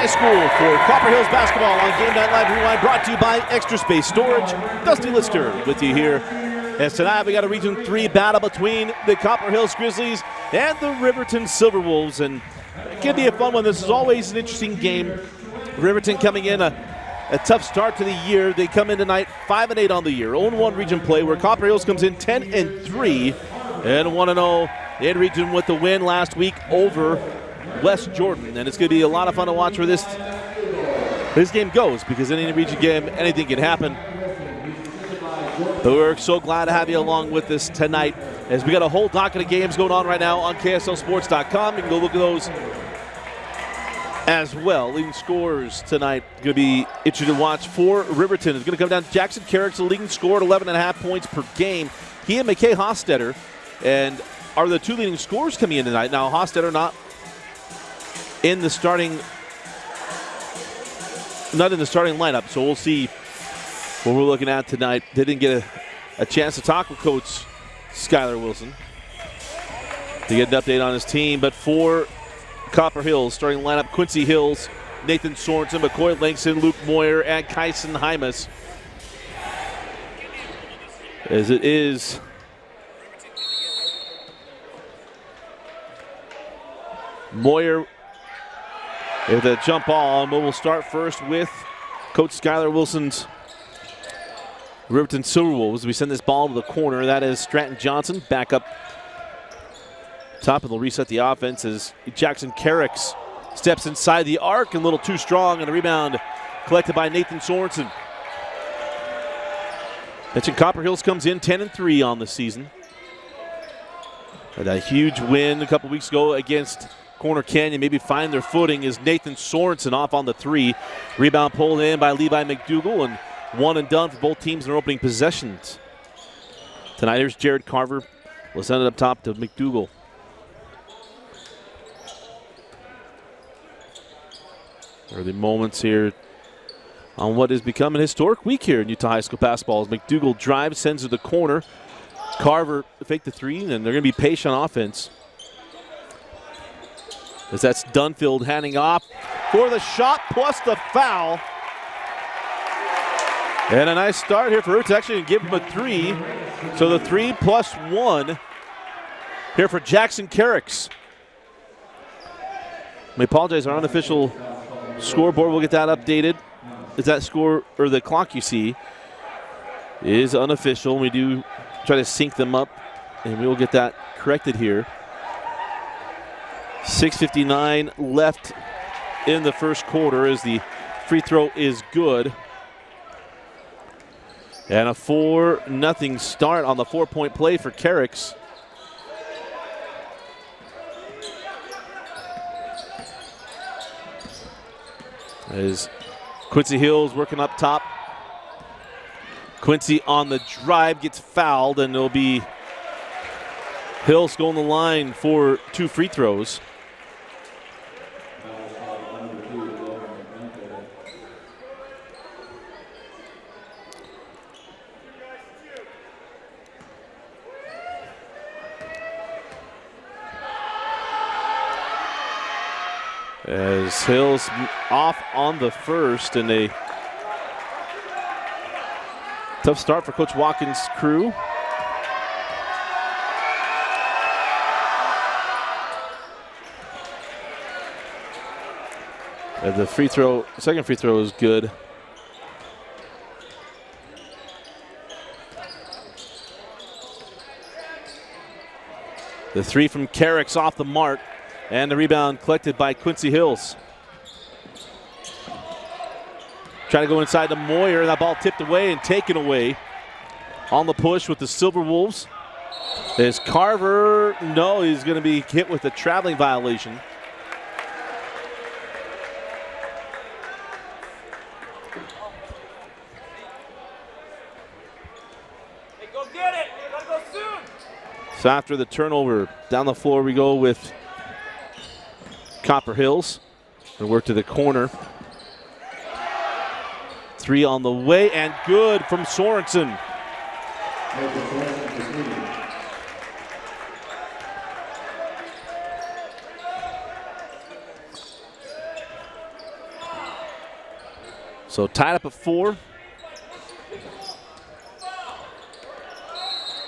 High School for Copper Hills basketball on Game Night Live Rewind, brought to you by Extra Space Storage. Dusty Lister with you here. As tonight we got a Region 3 battle between the Copper Hills Grizzlies and the Riverton Silverwolves, and it could be a fun one. This is always an interesting game. Riverton coming in a tough start to the year. They come in tonight 5-8 on the year, 0-1 region play, where Copper Hills comes in 10-3 and 1-0 in region with the win last week over West Jordan. And it's going to be a lot of fun to watch where this game goes, because in any region game, anything can happen. But we're so glad to have you along with us tonight, as we got a whole docket of games going on right now on KSLSports.com. You can go look at those as well. Leading scorers tonight going to be interesting to watch for Riverton. It's going to come down to Jackson Carrick's the leading scorer at 11.5 points per game. He and McKay Hostetter and are the two leading scorers coming in tonight. Now, Hostetter not in the starting lineup, so we'll see what we're looking at tonight. They didn't get a chance to talk with Coach Skylar Wilson to get an update on his team, but for Copper Hills, starting lineup: Quincy Hills, Nathan Sorensen, McCoy Langston, Luke Moyer, and Kyson Hymas. As it is Moyer with a jump ball, but we'll start first with Coach Skylar Wilson's Riverton Silverwolves. We send this ball to the corner. That is Stratton Johnson back up top, and they'll reset the offense as Jackson Carricks steps inside the arc, and a little too strong, and a rebound collected by Nathan Sorensen. Mentioned Copper Hills comes in 10-3 on the season. Had a huge win a couple weeks ago against Corner Canyon. Maybe find their footing as Nathan Sorensen off on the three. Rebound pulled in by Levi McDougall, and one and done for both teams in their opening possessions. Tonight, here's Jared Carver. We'll send it up top to McDougall. Early moments here on what has become an historic week here in Utah High School basketball. As McDougall drives, sends to the corner. Carver faked the three, and they're going to be patient on offense. As that's Dunfield handing off for the shot plus the foul. And a nice start here for Roots. Actually going to give him a three. So the 3+1 here for Jackson Carricks. We apologize, our unofficial scoreboard, we'll get that updated. Is that score, or the clock you see, is unofficial. We do try to sync them up, and we will get that corrected here. 6:59 left in the first quarter as the free throw is good. And a 4-0 start on the 4-point play for Carricks. As Quincy Hills working up top. Quincy on the drive gets fouled, and it'll be Hills going the line for 2 free throws. As Hills off on the first, and a tough start for Coach Watkins' crew. And the second free throw is good. The three from Carricks off the mark. And the rebound collected by Quincy Hills. Trying to go inside to Moyer. That ball tipped away and taken away. On the push with the Silverwolves. There's Carver. No, he's going to be hit with a traveling violation. Hey, go get it. You gotta go soon. So after the turnover, down the floor we go with Copper Hills. And work to the corner. Three on the way, and good from Sorensen. So tied up at 4.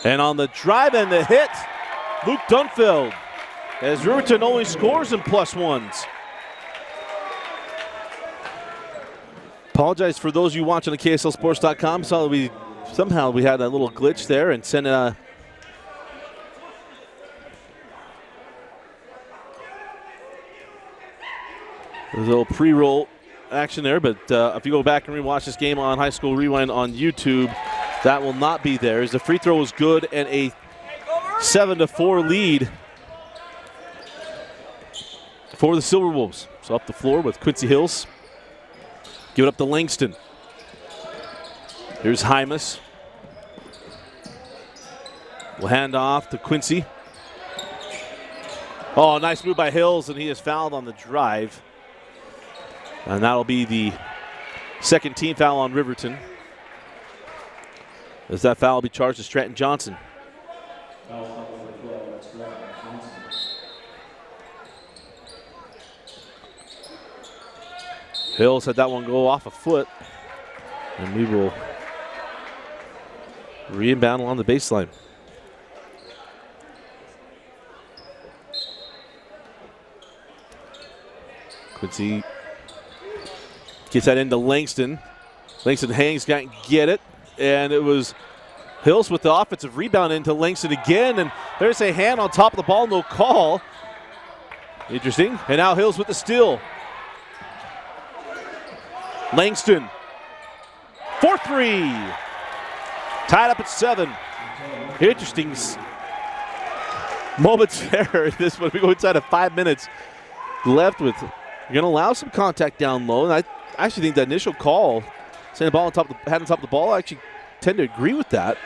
And on the drive and the hit, Luke Dunfeld, as Riverton only scores in +1s. Apologize for those of you watching on KSLSports.com. Somehow we had a little glitch there and sent a there's a little pre-roll action there, but if you go back and rewatch this game on High School Rewind on YouTube, that will not be there, as the free throw was good and a 7-4 lead for the Silverwolves. So up the floor with Quincy Hills. Give it up to Langston. Here's Hymas. We'll hand off to Quincy. Oh, nice move by Hills, and he is fouled on the drive. And that'll be the second team foul on Riverton, as that foul will be charged to Stratton Johnson. Hills had that one go off a foot, and we will re-inbound along the baseline. Quincy gets that into Langston. Langston hangs, can't get it, and it was Hills with the offensive rebound into Langston again, and there's a hand on top of the ball, no call. Interesting, and now Hills with the steal. Langston, 4-3, tied up at 7. Interesting moments there. This one, we go inside of 5 minutes left with, you're going to allow some contact down low, and I actually think that initial call, saying the ball on top of the, head on top of the ball, I actually tend to agree with that.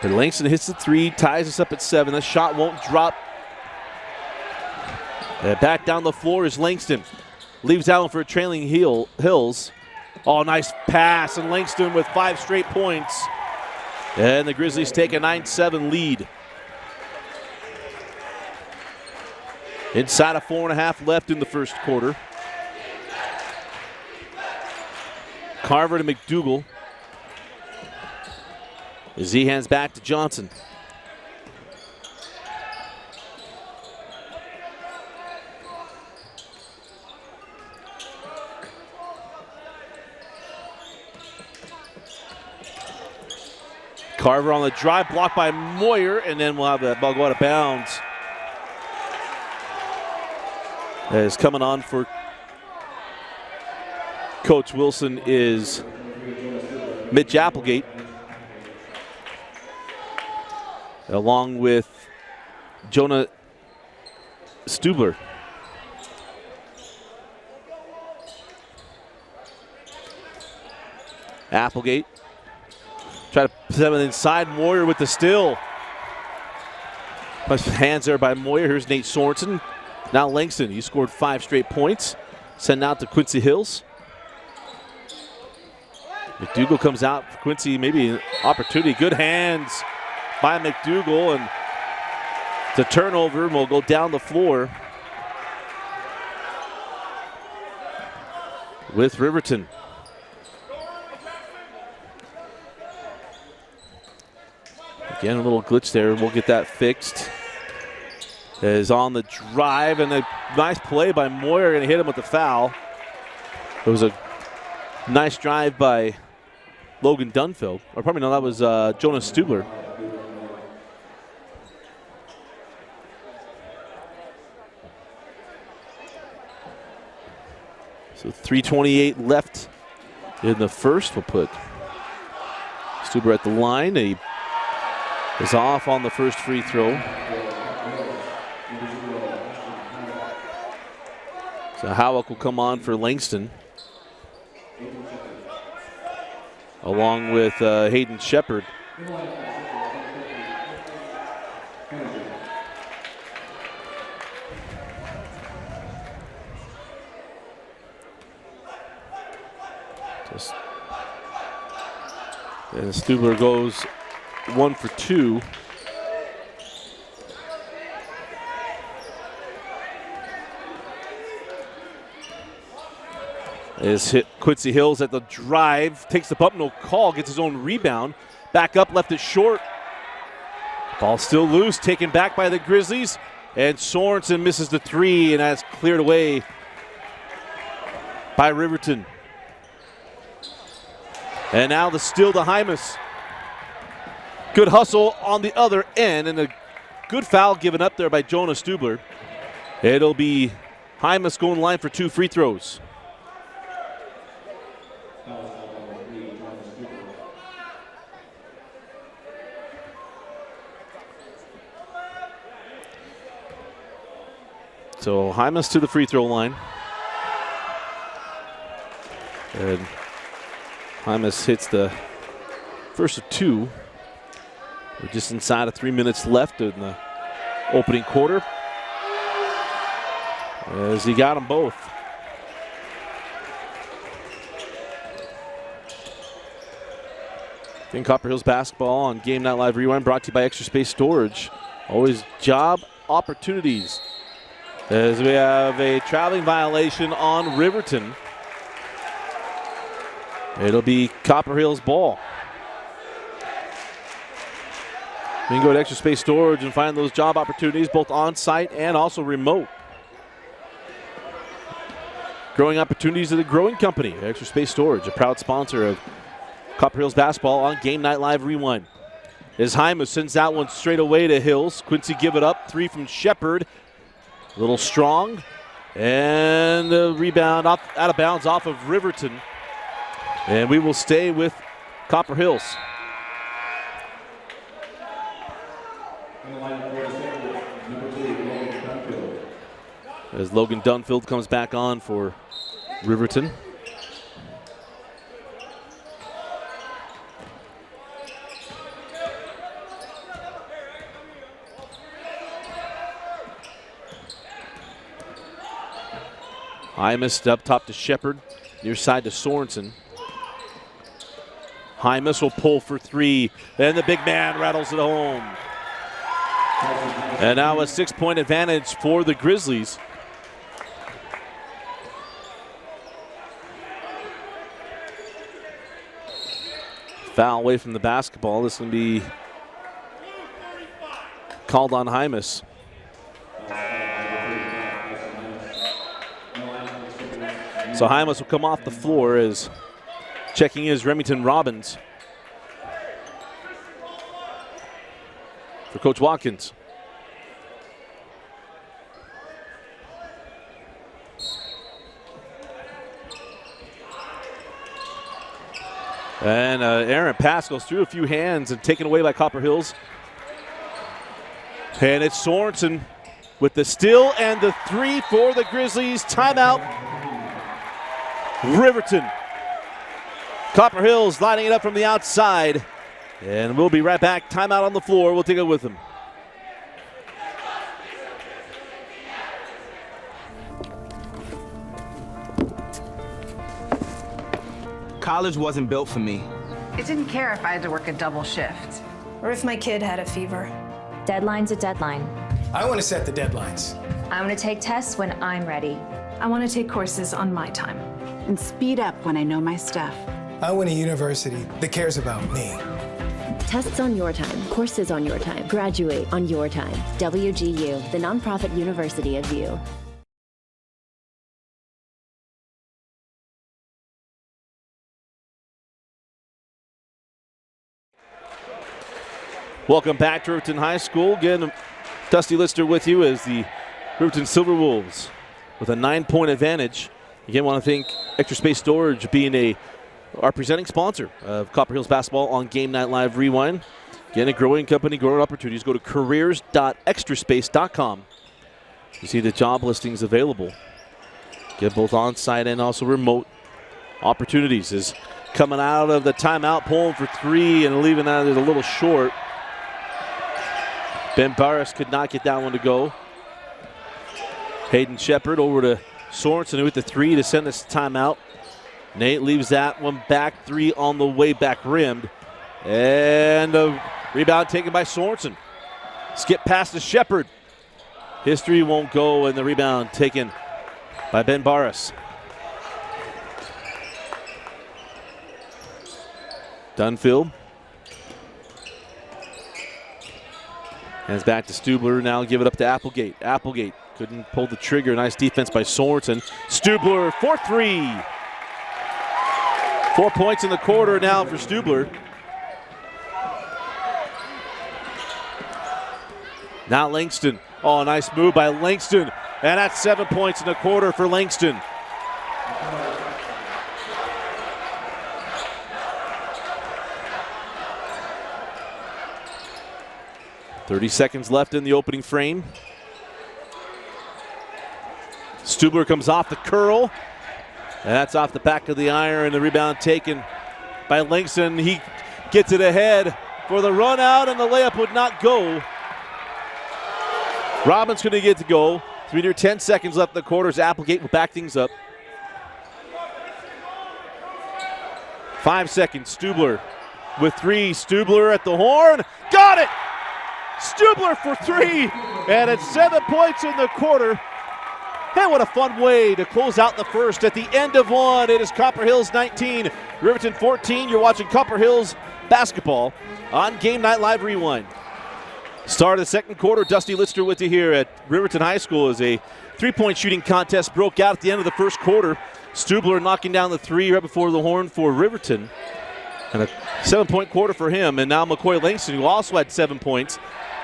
But Langston hits the 3, ties us up at 7. The shot won't drop. And back down the floor is Langston. Leaves that one for a trailing Hills. Oh, nice pass, and Langston with 5 straight points. And the Grizzlies take a 9-7 lead. Inside of 4.5 left in the first quarter. Carver to McDougal. As he hands back to Johnson. Carver on the drive, blocked by Moyer, and then we'll have that ball go out of bounds. As coming on for Coach Wilson is Mitch Applegate, along with Jonah Stubler. Applegate try to put them inside. Moyer with the steal. Plus hands there by Moyer. Here's Nate Sorensen. Now Langston, he scored 5 straight points. Send out to Quincy Hills. McDougal comes out for Quincy, maybe an opportunity. Good hands by McDougal, and the turnover will go down the floor with Riverton. Again, a little glitch there. We'll get that fixed. Is on the drive, and a nice play by Moyer. Going to hit him with the foul. It was a nice drive by Logan Dunfeld. Or probably no, that was Jonas Stubler. So 3:28 left in the first. We'll put Stubler at the line. He is off on the first free throw. So Howick will come on for Langston, along with Hayden Shepard. And Stubler goes 1 for 2. is hit Quincy Hills at the drive, takes the bump, no call, gets his own rebound. Back up, left it short. Ball still loose, taken back by the Grizzlies. And Sorensen misses the three, and that's cleared away by Riverton. And now the steal to Hymas. Good hustle on the other end, and a good foul given up there by Jonah Stubler. It'll be Hymas going line for 2 free throws. So Hymas to the free throw line. And Hymas hits the first of 2. We're just inside of 3 minutes left in the opening quarter, as he got them both. In Copper Hills basketball on Game Night Live Rewind, brought to you by Extra Space Storage. Always job opportunities. As we have a traveling violation on Riverton. It'll be Copper Hills ball. You can go to Extra Space Storage and find those job opportunities both on-site and also remote. Growing opportunities at the Growing Company. Extra Space Storage, a proud sponsor of Copper Hills basketball on Game Night Live Rewind. As Hymas sends that one straight away to Hills. Quincy give it up. 3 from Shepard. A little strong. And a rebound out of bounds off of Riverton. And we will stay with Copper Hills. As Logan Dunfield comes back on for Riverton. Hymas up top to Shepard, near side to Sorensen. Hymas will pull for 3, and the big man rattles it home. And now a 6-point advantage for the Grizzlies. Foul away from the basketball. This is going to be called on Hymas. So Hymas will come off the floor as checking is Remington Robbins for Coach Watkins. And Aaron pass goes through a few hands and taken away by Copper Hills. And it's Sorensen with the steal and the 3 for the Grizzlies. Timeout, Riverton. Copper Hills lining it up from the outside. And we'll be right back. Timeout on the floor. We'll take it with them. College wasn't built for me. I didn't care if I had to work a double shift. Or if my kid had a fever. Deadline's a deadline. I want to set the deadlines. I want to take tests when I'm ready. I want to take courses on my time. And speed up when I know my stuff. I want a university that cares about me. Tests on your time, courses on your time, graduate on your time. WGU, the nonprofit university of you. Welcome back to Riverton High School. Again, Dusty Lister with you as the Riverton Silverwolves with a 9-point advantage. Again, want to thank Extra Space Storage being our presenting sponsor of Copper Hills basketball on Game Night Live Rewind. Again, a growing company, growing opportunities. Go to careers.extraspace.com to see the job listings available. Get both on-site and also remote opportunities. Is coming out of the timeout, pulling for 3 and leaving that a little short. Ben Barris could not get that one to go. Hayden Shepard over to Sorensen with the 3 to send this timeout. Nate leaves that one back, 3 on the way back rimmed. And a rebound taken by Sorensen. Skip past to Shepard. History won't go, and the rebound taken by Ben Barris. Dunfield. Hands back to Stubler. Now give it up to Applegate. Applegate couldn't pull the trigger. Nice defense by Sorensen. Stubler for 3. 4 points in the quarter now for Stubler. Now Langston. Oh, nice move by Langston. And that's 7 points in the quarter for Langston. .30 seconds left in the opening frame. Stubler comes off the curl. And that's off the back of the iron. The rebound taken by Langston. He gets it ahead for the run out, and the layup would not go. Robbins going to get to go. 3 to 10 seconds left in the quarters. Applegate will back things up. 5 seconds. Stubler with 3. Stubler at the horn. Got it! Stubler for 3. And it's 7 points in the quarter. Hey, what a fun way to close out the first. At the end of one, it is Copper Hills 19, Riverton 14. You're watching Copper Hills basketball on Game Night Live Rewind. Start of the second quarter, Dusty Lister with you here at Riverton High School as a three-point shooting contest broke out at the end of the first quarter. Stubler knocking down the 3 right before the horn for Riverton. And a 7-point quarter for him. And now McCoy Langston, who also had 7 points,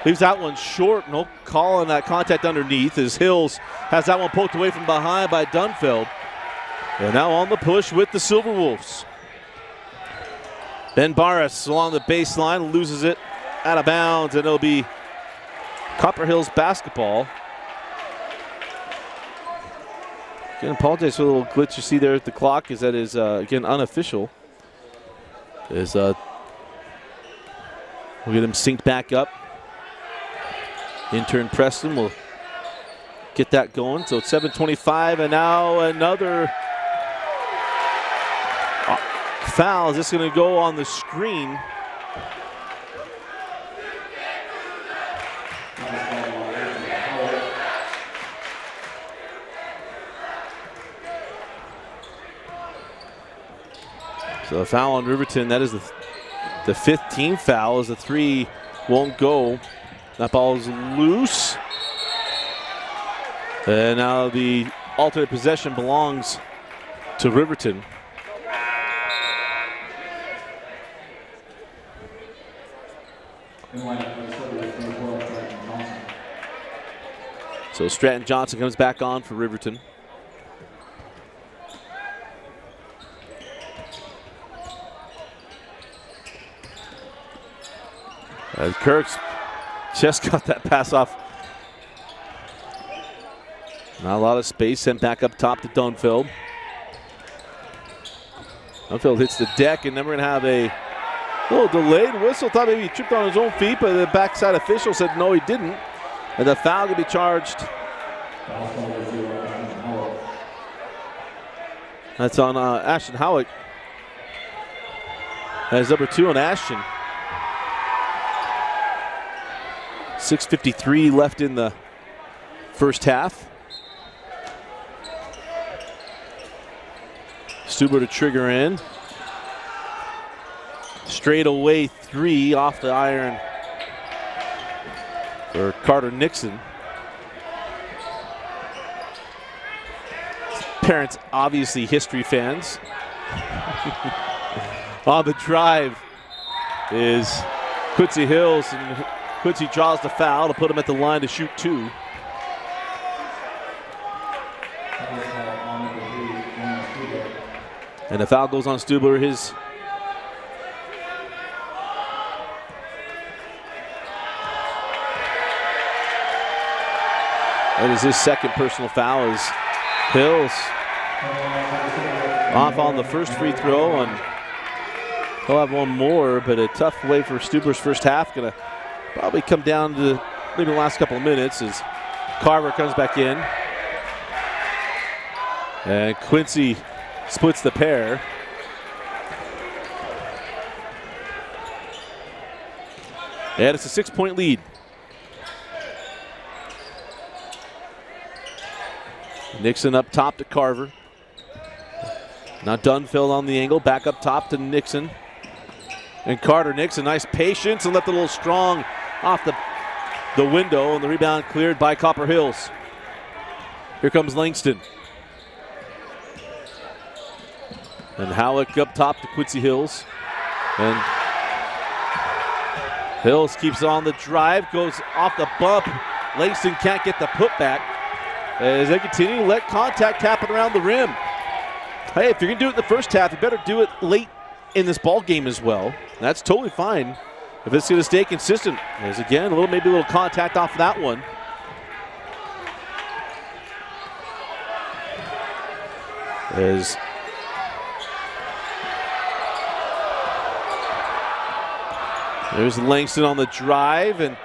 leaves that one short. No call on that contact underneath as Hills has that one poked away from behind by Dunfield. And now on the push with the Silverwolves. Ben Barras along the baseline loses it out of bounds, and it'll be Copper Hills basketball. Again, apologize for the little glitch you see there at the clock, as that is, again, unofficial. We'll get him synced back up. Intern Preston will get that going. So it's 7:25, and now another foul. Is this going to go on the screen? So a foul on Riverton. That is the 15th foul, as the 3 won't go. That ball is loose. And now the alternate possession belongs to Riverton. So Stratton Johnson comes back on for Riverton. As Kirk's just got that pass off. Not a lot of space, sent back up top to Dunfield. Dunfield hits the deck, and then we're going to have a little delayed whistle. Thought maybe he tripped on his own feet, but the backside official said no, he didn't. And the foul can be charged. That's on Ashton Howick. That's number 2 on Ashton. 6:53 left in the first half. Stubler to trigger in. Straight away 3 off the iron for Carter Nixon. His parents obviously history fans. On the drive is Quincy Hills, and Quincy draws the foul to put him at the line to shoot 2. And the foul goes on Stubler. That is his second personal foul, as Hills off on the first free throw, and he'll have one more, but a tough way for Stubler's first half. Gonna probably come down to maybe the last couple of minutes as Carver comes back in. And Quincy splits the pair. And it's a 6-point lead. Nixon up top to Carver. Now Dunfield on the angle, back up top to Nixon. And Carter Nixon, nice patience and left it a little strong off the window, and the rebound cleared by Copper Hills. Here comes Langston. And Halleck up top to Quincy Hills. And Hills keeps on the drive, goes off the bump. Langston can't get the putback as they continue to let contact happen around the rim. Hey, if you're going to do it in the first half, you better do it late in this ball game as well. That's totally fine if it's going to stay consistent. As again, maybe a little contact off of that one. As there's Langston on the drive, and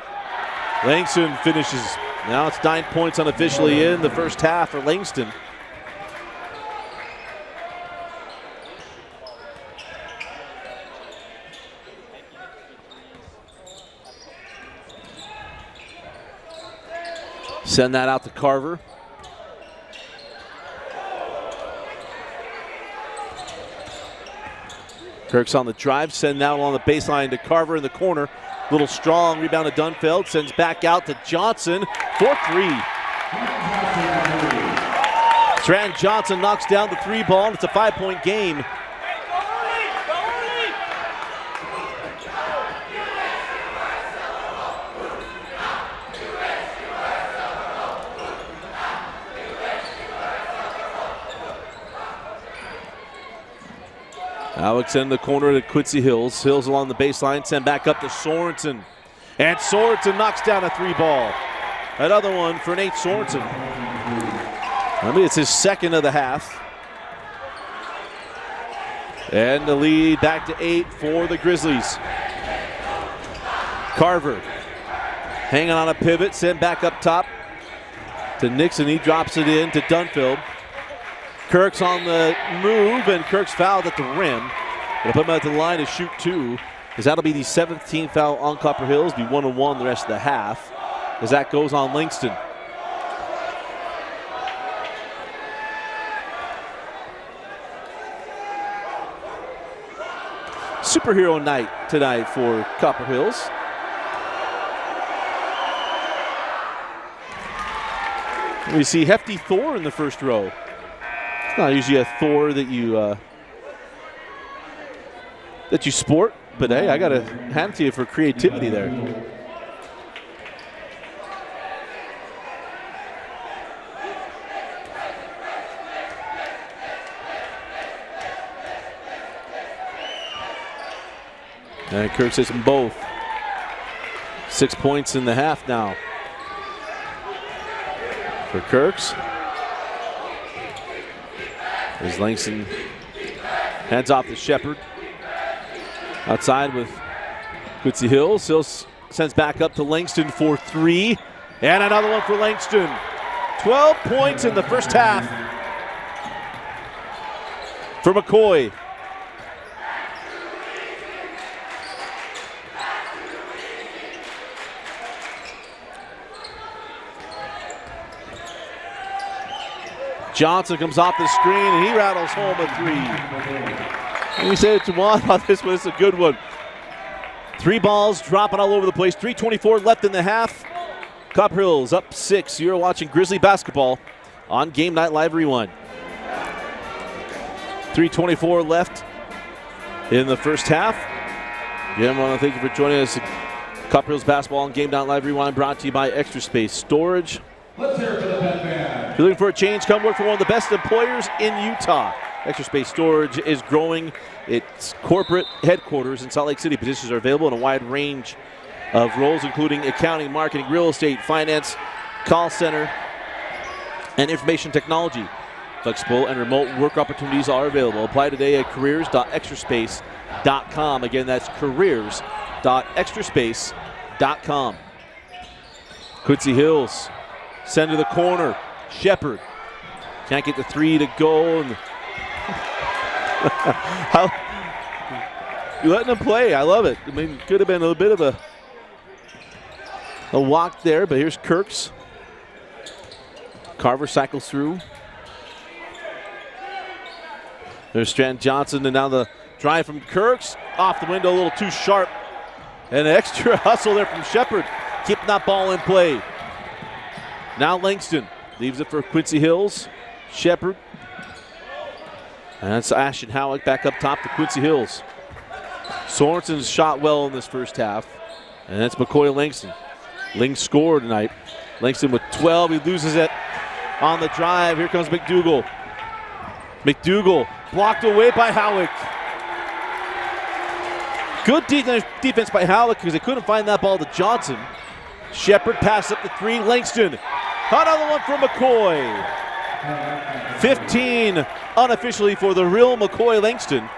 Langston finishes. Now it's 9 points unofficially in the first half for Langston. Send that out to Carver. Kirk's on the drive, send that on the baseline to Carver in the corner. Little strong rebound to Dunfeld, sends back out to Johnson for three. Stratton Johnson knocks down the three ball, and it's a 5-point game. Alex in the corner to Quincy Hills. Hills along the baseline, send back up to Sorensen. And Sorensen knocks down a three ball. Another one for Nate Sorensen. I mean, it's his second of the half. And the lead back to 8 for the Grizzlies. Carver hanging on a pivot, sent back up top to Nixon. He drops it in to Dunfeld. Kirk's on the move, and Kirk's fouled at the rim. Gonna put him at the line to shoot two, as that'll be the 17th foul on Copper Hills. Be 1-1 the rest of the half, as that goes on Langston. Superhero night tonight for Copper Hills. We see Hefty Thor in the first row. Not usually a Thor that you sport, but hey, I gotta hand it to you for creativity there. And Kirk hits them both. 6 points in the half now for Kirks. As Langston hands off to Shepard. Outside with Quincy Hills. Hills sends back up to Langston for three. And another one for Langston. 12 points in the first half for McCoy. Johnson comes off the screen, and he rattles home a three. And we said to Juan on this one, it's a good one. Three balls dropping all over the place. 3:24 left in the half. Copper Hills up 6. You're watching Grizzly basketball on Game Night Live Rewind. 3:24 left in the first half. Again, I want to thank you for joining us. Copper Hills basketball on Game Night Live Rewind, brought to you by Extra Space Storage. Let's hear it for the Pen Man. If you're looking for a change, come work for one of the best employers in Utah. Extra Space Storage is growing its corporate headquarters in Salt Lake City. Positions are available in a wide range of roles, including accounting, marketing, real estate, finance, call center, and information technology. Flexible and remote work opportunities are available. Apply today at careers.extraspace.com. Again, that's careers.extraspace.com. Quincy Hills, send to the corner. Shepard can't get the three to go. And you're letting him play. I love it. I mean, it could have been a bit of a walk there, but here's Kirks. Carver cycles through. There's Stratton Johnson, and now the Drive from Kirks, off the window, a little too sharp. And an extra hustle there from Shepard, keeping that ball in play. Now Langston leaves it for Quincy Hills. Shepard. And that's Ashton Howick back up top to Quincy Hills. Sorensen's shot well in this first half. And that's McCoy Langston. Ling scored tonight. Langston with 12. He loses it on the drive. Here comes McDougal. McDougal blocked away by Howick. Good defense by Howick because they couldn't find that ball to Johnson. Shepard passed up the three. Langston. Another one from McCoy. 15 unofficially for the real McCoy Langston.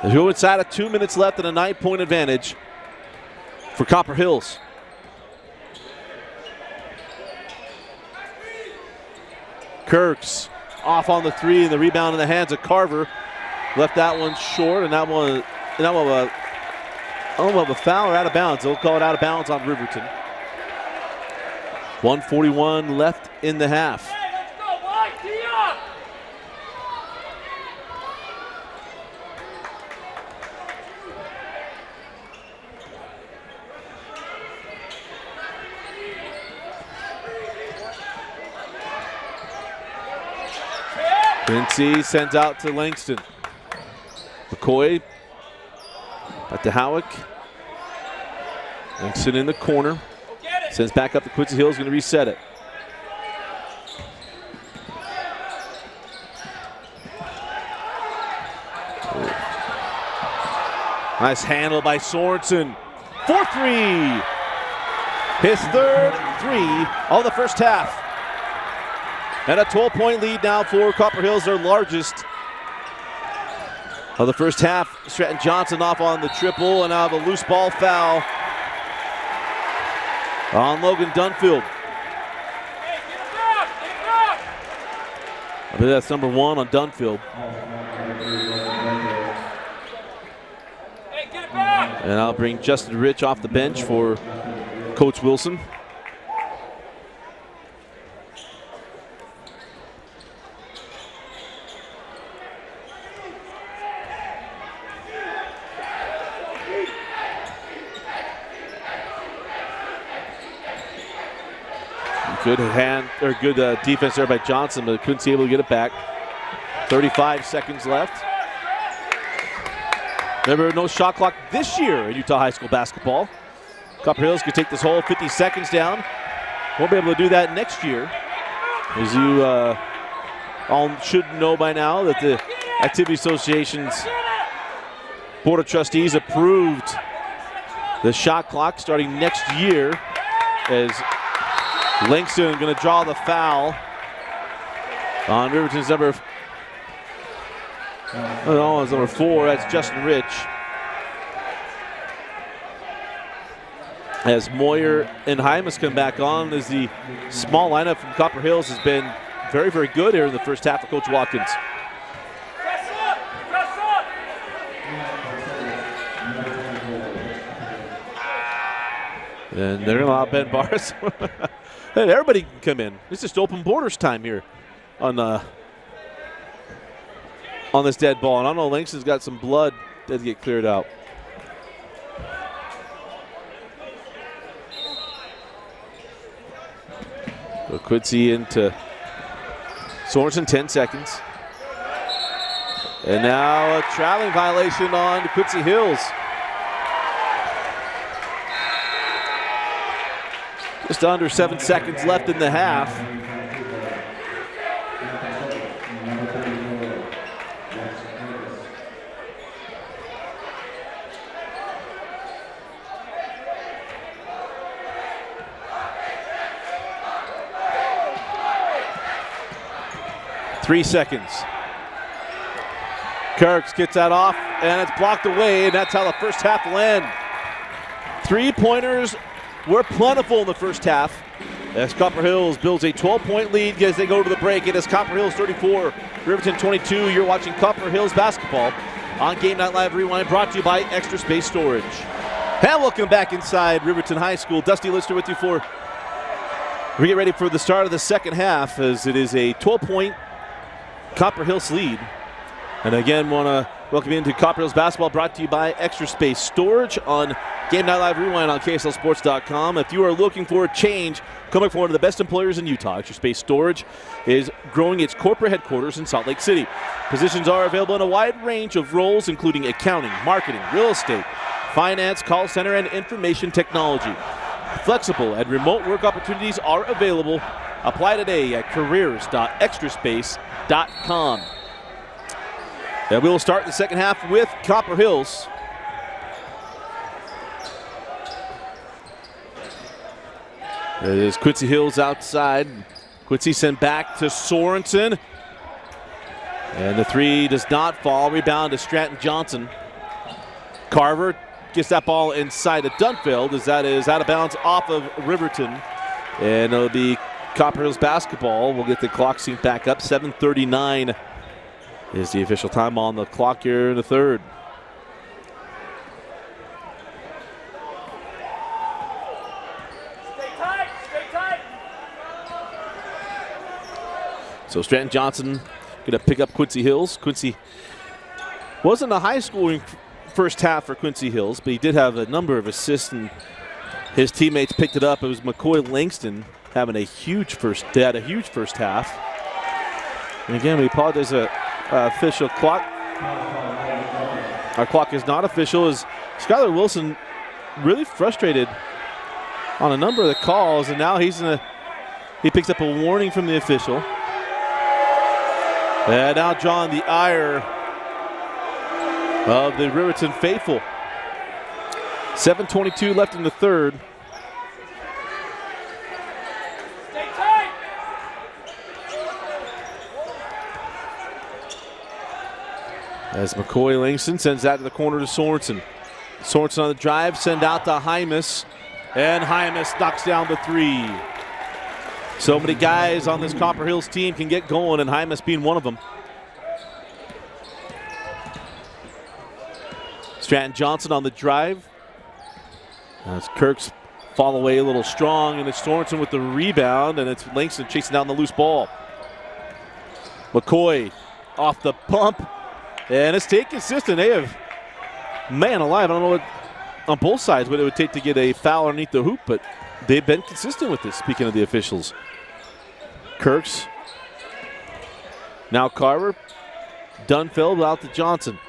As we go inside of 2 minutes left and a 9-point advantage for Copper Hills. Kirks off on the three and the rebound in the hands of Carver. Left that one short, and that one of a foul or out of bounds. They'll call it out of bounds on Riverton. 1:41 left in the half. Hey, let's go, Mike! Tee up! Quincy sends out to Langston. McCoy back to Howick. Langston in the corner. Sends back up to Quincy Hills, going to reset it. Nice handle by Sorensen. 4-3. His third three of the first half. And a 12-point lead now for Copper Hills, their largest of the first half. Stratton Johnson off on the triple, and now the loose ball foul on Logan Dunfield. Hey, get it back! Get it back! I believe that's number 1 on Dunfield. Hey, get it back! And I'll bring Justin Rich off the bench for Coach Wilson. Good defense there by Johnson, but couldn't see able to get it back. 35 seconds left. Remember, no shot clock this year in Utah High School basketball. Copper Hills could take this whole 50 seconds down. Won't be able to do that next year. As you all should know by now that the Activity Association's Board of Trustees approved the shot clock starting next year, as Langston going to draw the foul on Riverton's number 4. That's Justin Rich. As Moyer and Hymas come back on, as the small lineup from Copper Hills has been very, very good here in the first half of Coach Watkins. Press up! Press up! And they're going to allow Ben Barnes. Hey, everybody can come in. It's just open borders time here on this dead ball. And I know Langston's got some blood that to get cleared out. So Quincy into Sorensen, 10 seconds. And now a traveling violation on Quincy Hills. Just under 7 seconds left in the half. Three seconds. Kirks gets that off, and it's blocked away, and that's how the first half will end. 3-pointers were plentiful in the first half as Copper Hills builds a 12-point lead as they go to the break. It is Copper Hills 34, Riverton 22. You're watching Copper Hills basketball on Game Night Live Rewind, brought to you by Extra Space Storage. And welcome back inside Riverton High School. Dusty Lister with you for we get ready for the start of the second half, as it is a 12-point Copper Hills lead And again, want to welcome you into Copper Hills Basketball, brought to you by Extra Space Storage on Game Night Live Rewind on KSLSports.com. If you are looking for a change, coming from one of the best employers in Utah, Extra Space Storage is growing its corporate headquarters in Salt Lake City. Positions are available in a wide range of roles, including accounting, marketing, real estate, finance, call center, and information technology. Flexible and remote work opportunities are available. Apply today at careers.extraspace.com. And we will start the second half with Copper Hills. It is Quincy Hills outside. Quincy sent back to Sorensen. And the three does not fall. Rebound to Stratton Johnson. Carver gets that ball inside of Dunfeld as that is out of bounds off of Riverton. And it'll be Copper Hills basketball. We'll get the clock synced back up. 7:39 is the official time on the clock here in the third. Stay tight, stay tight. So Stratton Johnson going to pick up Quincy Hills. Quincy wasn't a high-scoring first half for Quincy Hills, but he did have a number of assists, and his teammates picked it up. It was McCoy Langston having a huge first half. And again, we apologize for official clock. Our clock is not official, as Skylar Wilson really frustrated on a number of the calls, and now he picks up a warning from the official. And now John the ire of the Riverton faithful. 7:22 left in the third. Stay tight. As McCoy Langston sends that to the corner to Sorensen. Sorensen on the drive, send out to Hymas. And Hymas knocks down the three. So many guys on this Copper Hills team can get going, and Hymas being one of them. Stratton Johnson on the drive. As Kirk's fall away a little strong, and it's Sorensen with the rebound, and it's Langston chasing down the loose ball. McCoy off the pump, and it's stayed consistent. They have, man alive, I don't know what on both sides what it would take to get a foul underneath the hoop, but they've been consistent with this, speaking of the officials. Kirks. Now Carver. Dunfeld out to Johnson.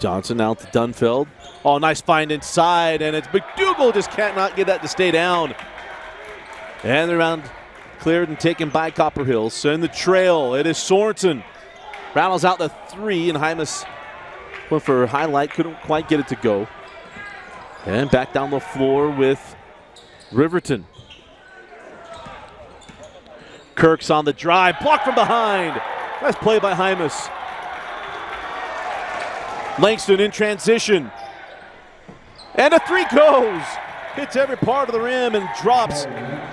Johnson out to Dunfeld. Oh, nice find inside, and it's McDougal just cannot get that to stay down. And the round cleared and taken by Copper Hills. So in the trail, it is Sorensen. Rattles out the three, and Hymas went for a highlight, couldn't quite get it to go. And back down the floor with Riverton. Kirk's on the drive, blocked from behind. Nice play by Hymas. Langston in transition. And a three goes. Hits every part of the rim and drops.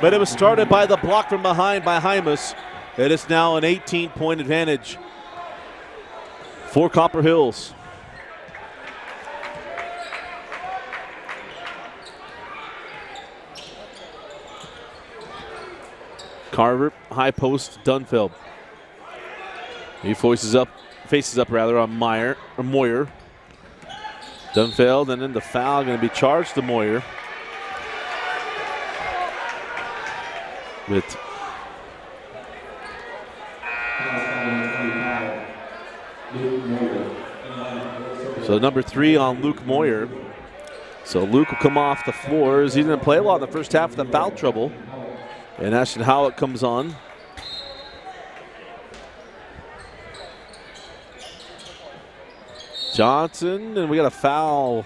But it was started by the block from behind by Hymas. It is now an 18-point advantage for Copper Hills. Carver, high post, Dunfeld. He faces up on Moyer. Dunfeld, and then the foul going to be charged to Moyer. So number 3 on Luke Moyer. So Luke will come off the floor as he didn't play a lot in the first half of the foul trouble. And Ashton Howard comes on. Johnson, and we got a foul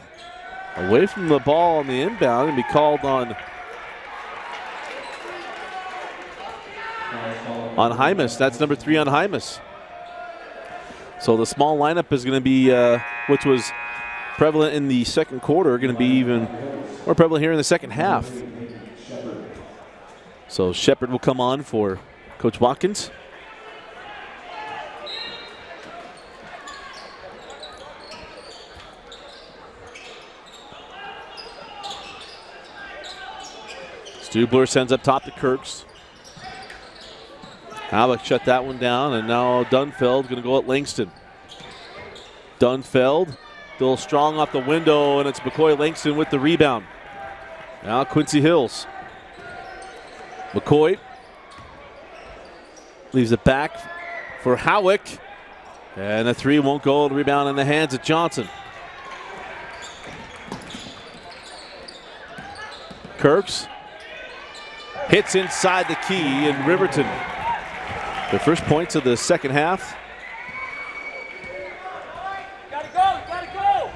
away from the ball on the inbound and be called on Hymas. That's number 3 on Hymas. So the small lineup is going to be, which was prevalent in the second quarter, going to be even more prevalent here in the second half. So Shepard will come on for Coach Watkins. Stubler sends up top to Kirks. Halleck shut that one down, and now Dunfeld going to go at Langston. Dunfeld still strong off the window, and it's McCoy Langston with the rebound. Now Quincy Hills. McCoy leaves it back for Howick, and the three won't go. The rebound in the hands of Johnson. Kirks hits inside the key in Riverton. The first points of the second half. Gotta go, gotta go!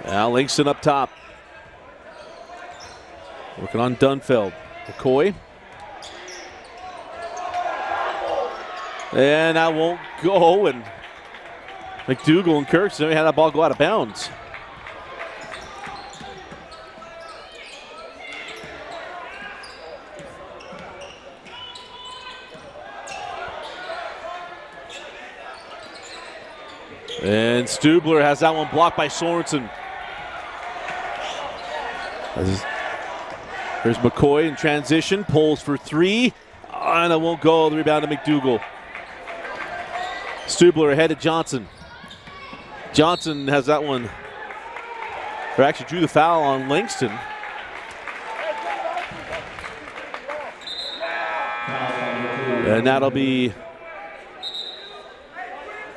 Now Langston up top. Working on Dunfeld. McCoy. And that won't go, and McDougal and Kirks had that ball go out of bounds. And Stubler has that one blocked by Sorensen. Here's McCoy in transition, pulls for three, and it won't go. The rebound to McDougal. Stubler ahead of Johnson. Johnson has that one, or actually drew the foul on Langston. And that'll be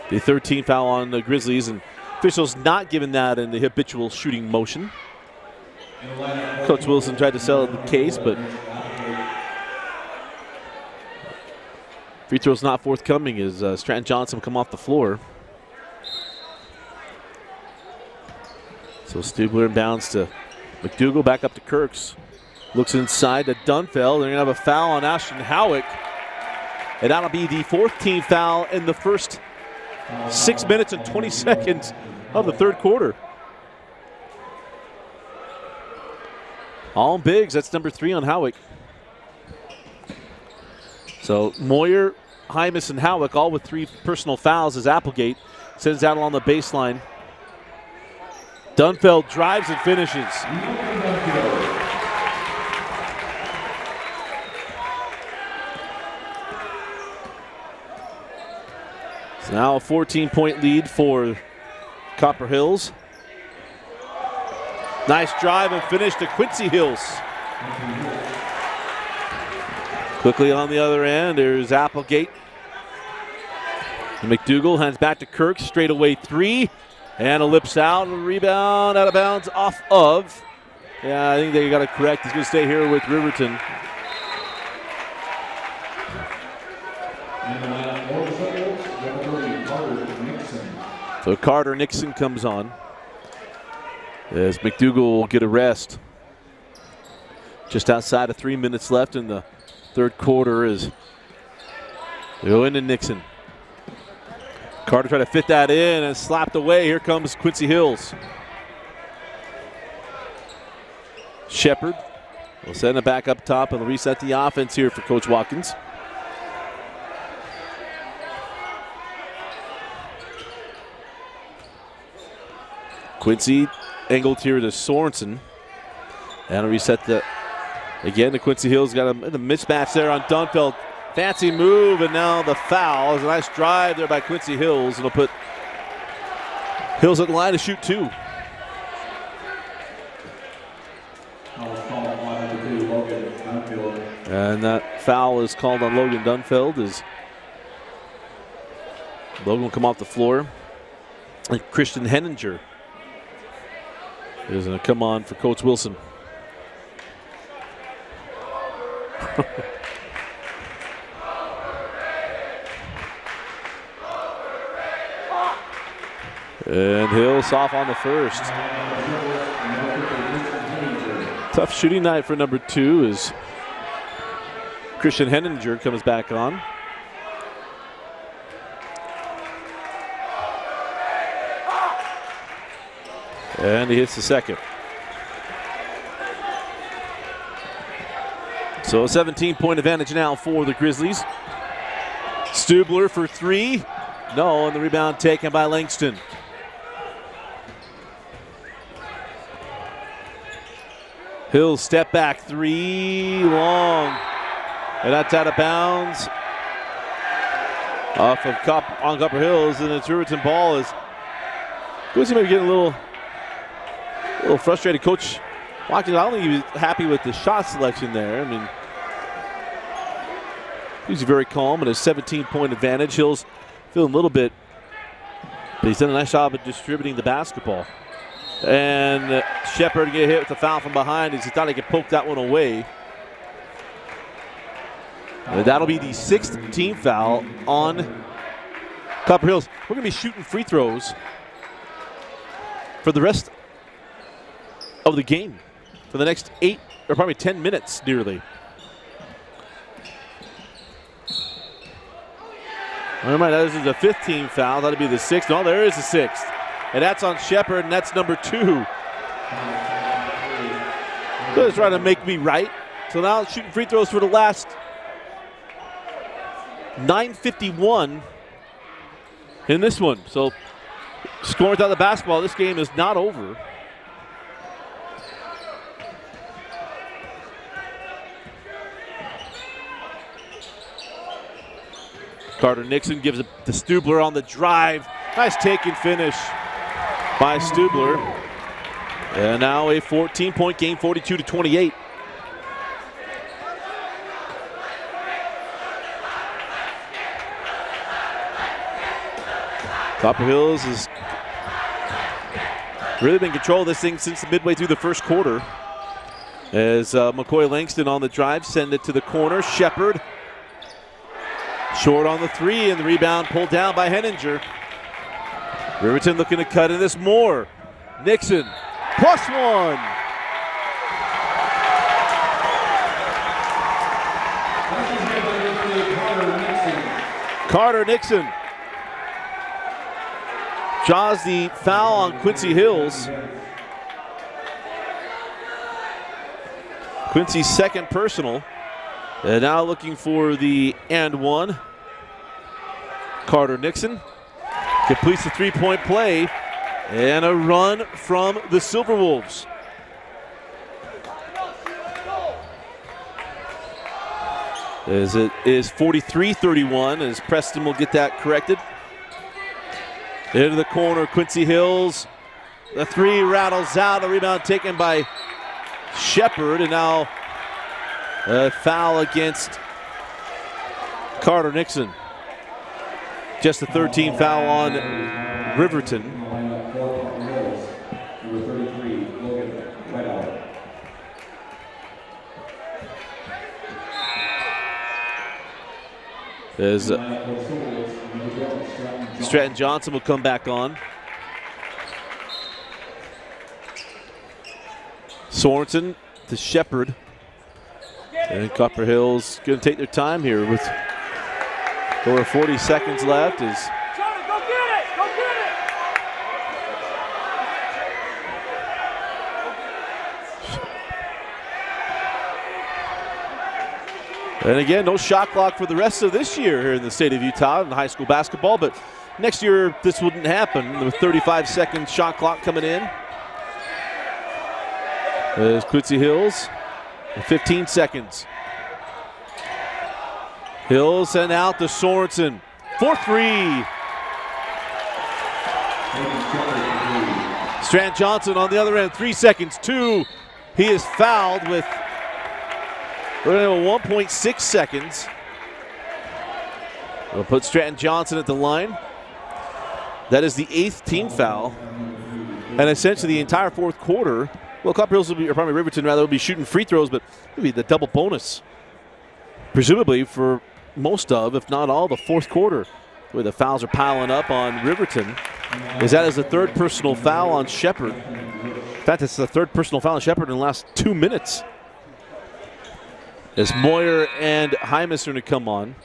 the 13th foul on the Grizzlies, and officials not giving that in the habitual shooting motion. Coach Wilson tried to sell the case, but free throw's not forthcoming as Stratton Johnson come off the floor. So Stubler inbounds to McDougal, back up to Kirks. Looks inside to Dunfeld. They're going to have a foul on Ashton Howick. And that'll be the 14th foul in the first 6 minutes and 20 seconds of the third quarter. All bigs, that's number 3 on Howick. So Moyer, Hymas, and Howick all with 3 personal fouls as Applegate sends out along the baseline. Dunfeld drives and finishes. So now a 14-point lead for Copper Hills. Nice drive and finish to Quincy Hills. Quickly on the other end, there's Applegate. McDougal hands back to Kirk, straight away 3. And a lips out, and a rebound out of bounds off of. Yeah, I think they got it correct. He's going to stay here with Riverton. So Carter Nixon comes on as McDougal will get a rest. Just outside of 3 minutes left in the third quarter as they go into Nixon. Carter tried to fit that in and slapped away. Here comes Quincy Hills. Shepard will send it back up top and reset the offense here for Coach Watkins. Quincy angled here to Sorensen. And reset the, again, to Quincy Hills. Got a mismatch there on Dunfeld. Fancy move, and now the foul. It's a nice drive there by Quincy Hills. It'll put Hills at the line to shoot 2. And that foul is called on Logan Dunfeld as Logan will come off the floor. And Christian Henninger is going to come on for Coach Wilson. And Hills off on the first. Tough shooting night for number 2 as Christian Henninger comes back on. And he hits the second. So a 17-point advantage now for the Grizzlies. Stubler for 3. No, and the rebound taken by Langston. Hills step back three, long. And that's out of bounds. Off of Copper Hills, and it's Riverton ball. Is Quincy maybe getting a little frustrated. Coach Watkins, I don't think he was happy with the shot selection there. I mean, he's very calm and a 17-point advantage. Hills feeling a little bit, but he's done a nice job of distributing the basketball. And Shepard get hit with the foul from behind as he thought he could poke that one away. And that'll be the 6th team foul on Copper Hills. We're going to be shooting free throws for the rest of the game for the next 8 or probably 10 minutes nearly. Never mind, that is the 5th team foul. That'll be the 6th. No, there is a 6th. And that's on Shepard, and that's number 2. They're trying to make me right. So now shooting free throws for the last 9:51 in this one. So scoring without the basketball, this game is not over. Carter Nixon gives it to Stubler on the drive. Nice take and finish by Stubler. And now a 14-point game, 42-28. Copper Hills has really been in control of this thing since midway through the first quarter. As McCoy Langston on the drive, send it to the corner. Shepard short on the 3, and the rebound pulled down by Henninger. Riverton looking to cut in this more. Nixon, +1. Carter Nixon draws the foul on Quincy Hills. Quincy's 2nd personal. And now looking for the and one. Carter Nixon completes the 3-point play, and a run from the Silverwolves. As it is 43-31, as Preston will get that corrected. Into the corner, Quincy Hills. The 3 rattles out, a rebound taken by Shepard, and now a foul against Carter Nixon. Just the 3rd team foul on Riverton. As Stratton Johnson will come back on. Sorensen to Shepard. And Copper Hills going to take their time here with over 40 seconds left. Go get it! Go get it! And again, no shot clock for the rest of this year here in the state of Utah in high school basketball, but next year this wouldn't happen with 35-second shot clock coming in. There's Quincy Hills, 15 seconds. Hills sent out to Sorensen for 3. Stratton Johnson on the other end, 3 seconds, 2. He is fouled with 1.6 seconds. We'll put Stratton Johnson at the line. That is the 8th team foul. And essentially the entire 4th quarter, well, Copper Hills will be, or probably Riverton rather, will be shooting free throws, but it'll be the double bonus. Presumably for most of, if not all, the 4th quarter, where the fouls are piling up on Riverton. Is that is the 3rd personal foul on Shepard. In fact, it's the 3rd personal foul on Shepard in the last 2 minutes. As Moyer and Hymas are going to come on.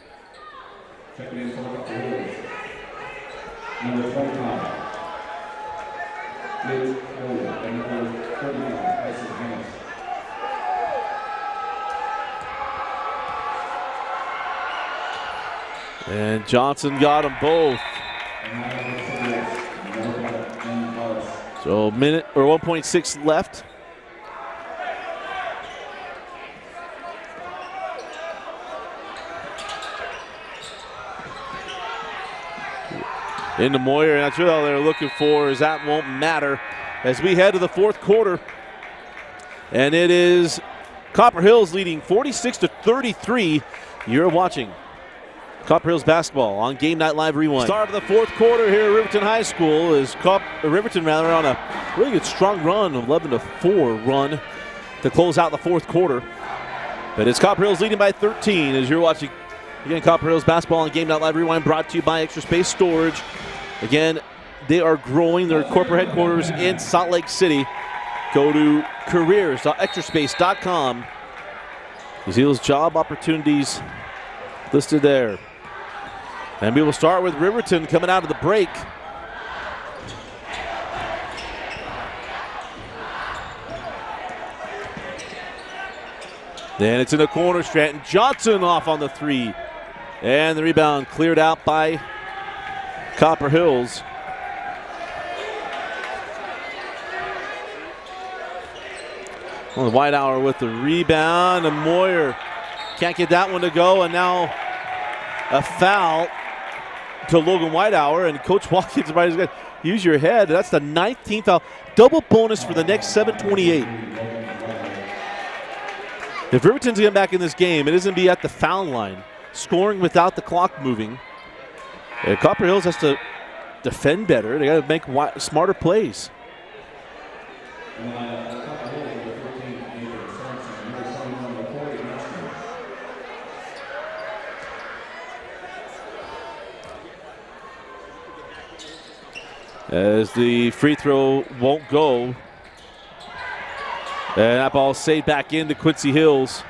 And Johnson got them both. So a minute or 1.6 left. Into Moyer, and that's really all they're looking for, is that won't matter as we head to the fourth quarter. And it is Copper Hills leading 46-33. You're watching Copper Hills basketball on Game Night Live Rewind. Start of the fourth quarter here at Riverton High School is Riverton on a really good strong run, 11-4 run to close out the fourth quarter. But it's Copper Hills leading by 13 as you're watching, again, Copper Hills basketball on Game Night Live Rewind, brought to you by Extra Space Storage. Again, they are growing their corporate headquarters in Salt Lake City. Go to careers.extraspace.com. You see those job opportunities listed there. And we will start with Riverton coming out of the break. Then it's in the corner. Stratton Johnson off on the three. And the rebound cleared out by Copper Hills. Well, Whitehour with the rebound, and Moyer can't get that one to go, and now a foul to Logan Whitehour, and Coach Watkins, everybody's got to use your head. That's the 19th foul. Double bonus for the next 7:28. If Riverton's getting back in this game, it isn't be at the foul line, scoring without the clock moving. And Copper Hills has to defend better. They got to make smarter plays. As the free throw won't go. And that ball saved back into Quincy Hills.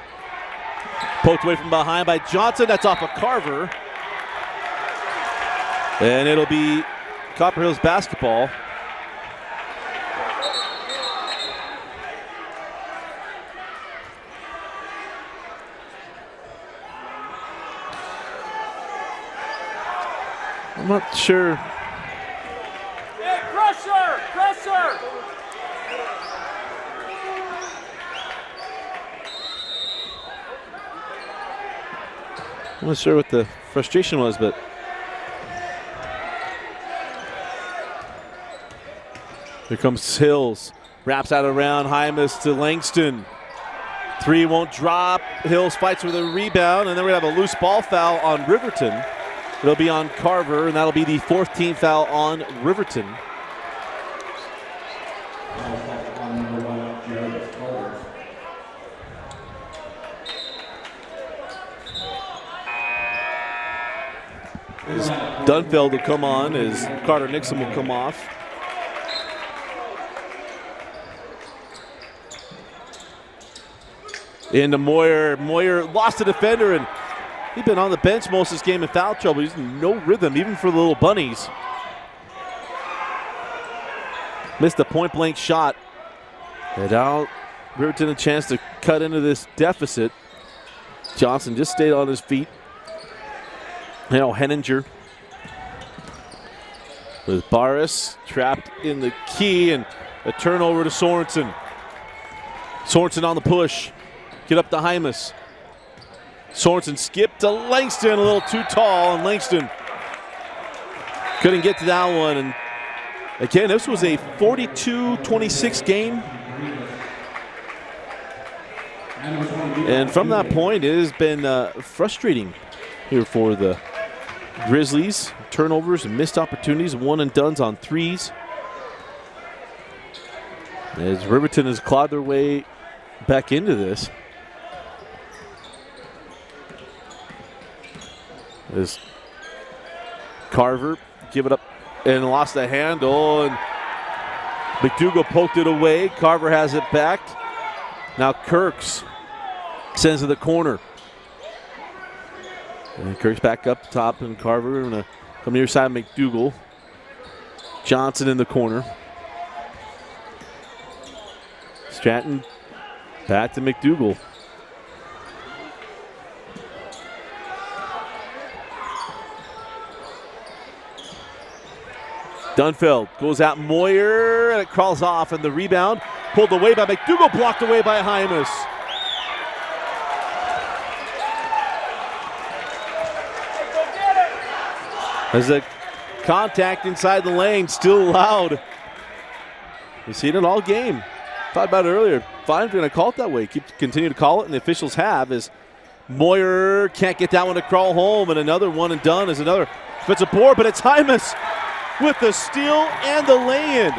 Poked away from behind by Johnson. That's off of Carver. And it'll be Copper Hills basketball. I'm not sure. Pressure! I'm not sure what the frustration was, but here comes Hills. Wraps out around Hymas to Langston. Three won't drop. Hills fights for the rebound, and then we're going to have a loose ball foul on Riverton. It'll be on Carver, and that'll be the 14th foul on Riverton. As Dunfeld will come on, as Carter Nixon will come off. Into Moyer. Moyer lost the defender, and he's been on the bench most of this game in foul trouble. He's in no rhythm, even for the little bunnies. Missed a point-blank shot. And now Riverton a chance to cut into this deficit. Johnson just stayed on his feet. Now Henninger with Barris trapped in the key, and a turnover to Sorensen. Sorensen on the push. Get up to Hymas. Sorensen skipped to Langston, a little too tall, and Langston couldn't get to that one. And again, this was a 42-26 game. And from that point, it has been frustrating here for the Grizzlies. Turnovers and missed opportunities, one and dones on threes. As Riverton has clawed their way back into this. As Carver give it up and lost the handle, and McDougal poked it away. Carver has it back. Now Kirks sends to the corner. And Kirk's back up top, and Carver going to come near side McDougal. Johnson in the corner. Stratton back to McDougal. Dunfeld goes out Moyer, and it crawls off, and the rebound pulled away by McDougal, blocked away by Hymas. As the contact inside the lane, still allowed. We've seen it all game. Thought about it earlier. Fine, we're going to call it that way. Continue to call it, and the officials have, as Moyer can't get that one to crawl home, and another one and done is another defensive board, but it's Hymas with the steal and the lay-in.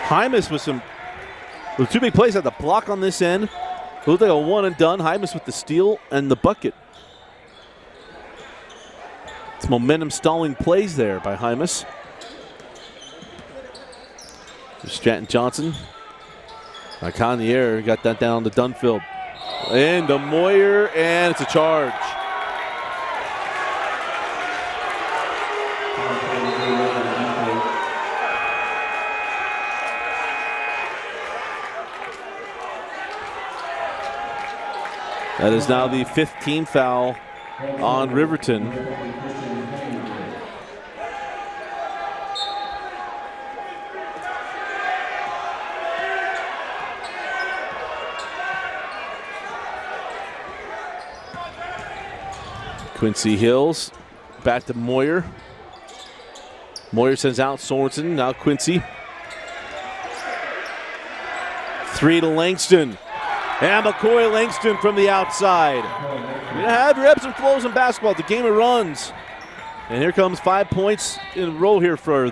Hymas with two big plays at the block on this end. It looked like a one and done. Hymas with the steal and the bucket. It's momentum stalling plays there by Hymas. Stratton Johnson. Back on the air, got that down to Dunfield. Into Moyer, and it's a charge. That is now the 15th foul on Riverton. Quincy Hills back to Moyer. Moyer sends out Sorensen, now Quincy. Three to Langston. And McCoy Langston from the outside. You're going to have your ebbs and flows in basketball. It's a game of runs. And here comes 5 points in a row here for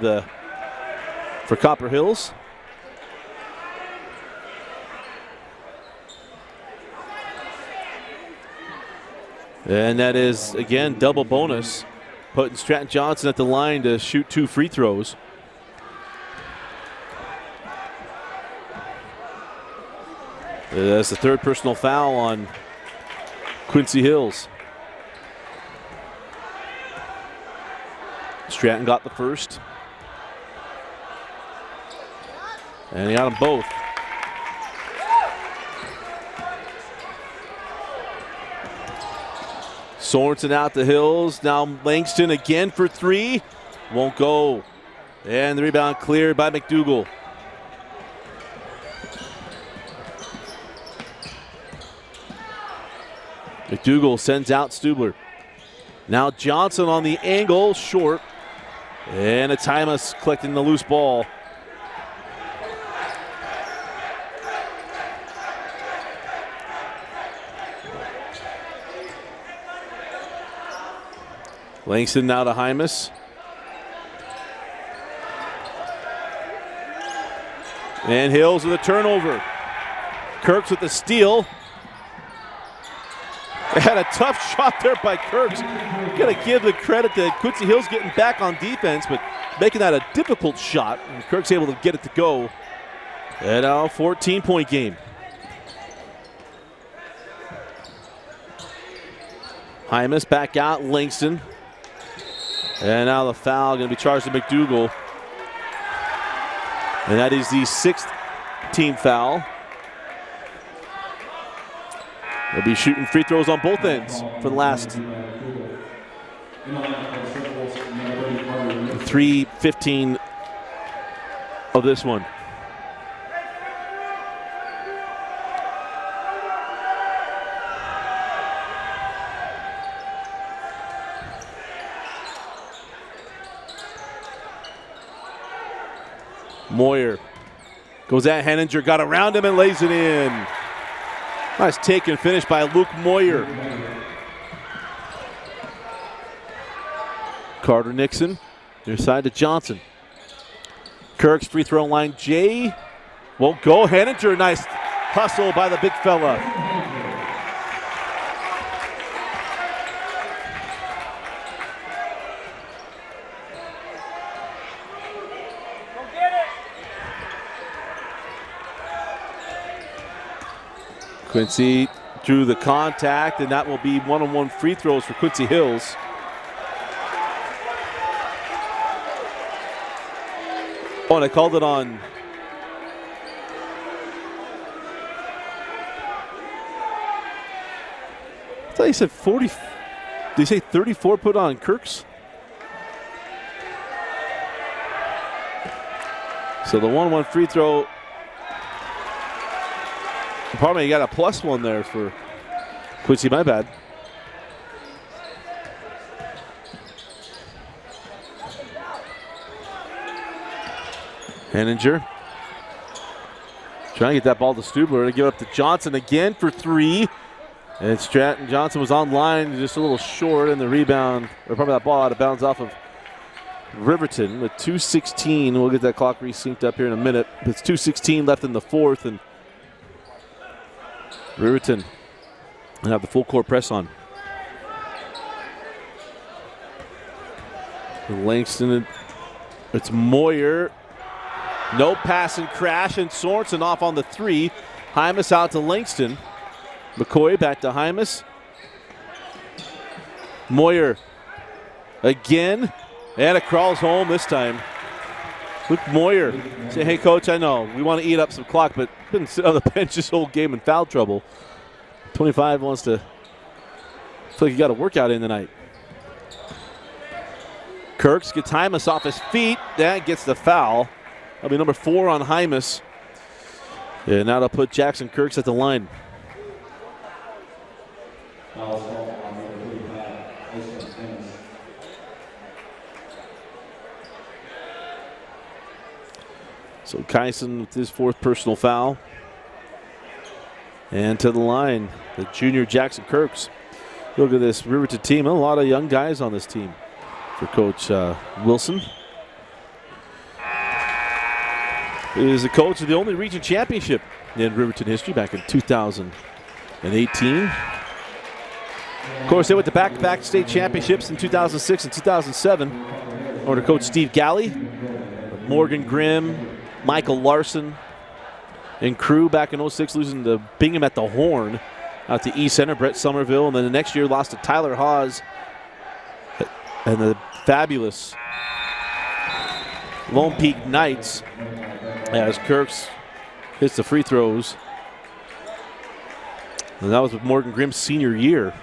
Copper Hills. And that is, again, double bonus, putting Stratton Johnson at the line to shoot 2 free throws. That's the third personal foul on Quincy Hills. Stratton got the first. And he got them both. Sorensen out to Hills. Now Langston again for 3. Won't go. And the rebound cleared by McDougal. McDougal sends out Stubler. Now Johnson on the angle, short. And it's Hymas collecting the loose ball. Langston now to Hymas. And Hills with a turnover. Kirks with the steal. They had a tough shot there by Kirks. Got to give the credit to Quincy Hills getting back on defense, but making that a difficult shot. And Kirk's able to get it to go. And now a 14-point game. Hymas back out, Langston. And now the foul going to be charged to McDougal. And that is the 6th team foul. They'll be shooting free throws on both ends for the last 3:15 of this one. Moyer goes at Henninger, got around him and lays it in. Nice take and finish by Luke Moyer. Carter Nixon, near side to Johnson. Kirk's free throw line, Jay won't go. Henninger, nice hustle by the big fella. Quincy drew the contact, and that will be one-on-one free throws for Quincy Hills. Oh, and I called it on. I thought he said 40. Did he say 34 put on Kirks? So the 1-1 free throw. Pardon me, you got a +1 there for Quincy, my bad. Henninger trying to get that ball to Stubler to give it up to Johnson again for 3. And Stratton Johnson was on line, just a little short, and the rebound, or probably that ball out of bounds off of Riverton with 2:16. We'll get that clock resynced up here in a minute. It's 2:16 left in the fourth, and Riverton will have the full court press on. Langston, it's Moyer. No pass and crash, and Sorensen off on the 3. Hymas out to Langston. McCoy back to Hymas. Moyer again, and it crawls home this time. Luke Moyer say, hey, coach, I know we want to eat up some clock, but couldn't sit on the bench this whole game in foul trouble. 25 wants to feel like he got a workout in tonight. Kirks gets Hymas off his feet. That gets the foul. That'll be number 4 on Hymas. And now they'll put Jackson Kirks at the line. So Kyson with his 4th personal foul. And to the line, the junior Jackson Kirks. Look at this Riverton team. A lot of young guys on this team for Coach Wilson. He is the coach of the only region championship in Riverton history back in 2018. Of course, they went to back-to-back state championships in 2006 and 2007 under Coach Steve Galley, Morgan Grimm, Michael Larson, and crew back in 06, losing to Bingham at the Horn out to East Center, Brett Somerville, and then the next year lost to Tyler Hawes and the fabulous Lone Peak Knights as Kirks hits the free throws. And that was with Morgan Grimm's senior year.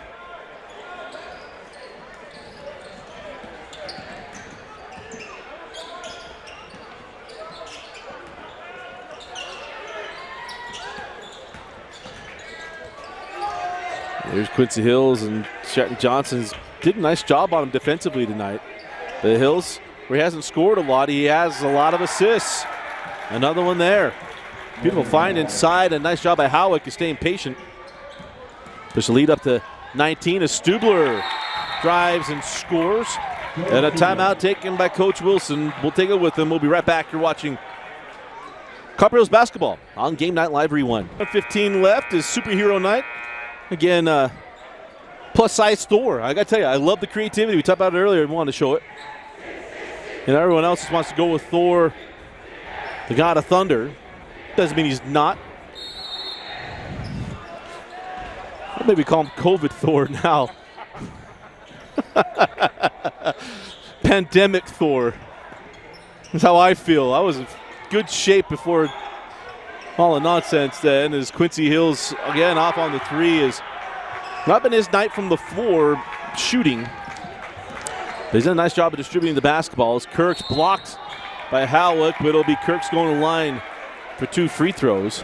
There's Quincy Hills, and Stratton Johnson's did a nice job on him defensively tonight. The Hills, where he hasn't scored a lot, he has a lot of assists. Another one there. Beautiful find inside. A nice job by Howick is staying patient. Push the lead up to 19 as Stubler drives and scores. And a timeout taken by Coach Wilson. We'll take it with him. We'll be right back. You're watching Copper Hills basketball on Game Night Live Rewind. 15 left is Superhero Night. Again, plus-size Thor. I got to tell you, I love the creativity. We talked about it earlier and wanted to show it. And everyone else just wants to go with Thor, the God of Thunder. Doesn't mean he's not. I'll maybe call him COVID Thor now. Pandemic Thor. That's how I feel. I was in good shape before all the nonsense then, as Quincy Hills again off on the 3 is not been his night from the floor shooting. But he's done a nice job of distributing the basketball as Kirks blocked by Howick, but it'll be Kirks going to the line for 2 free throws.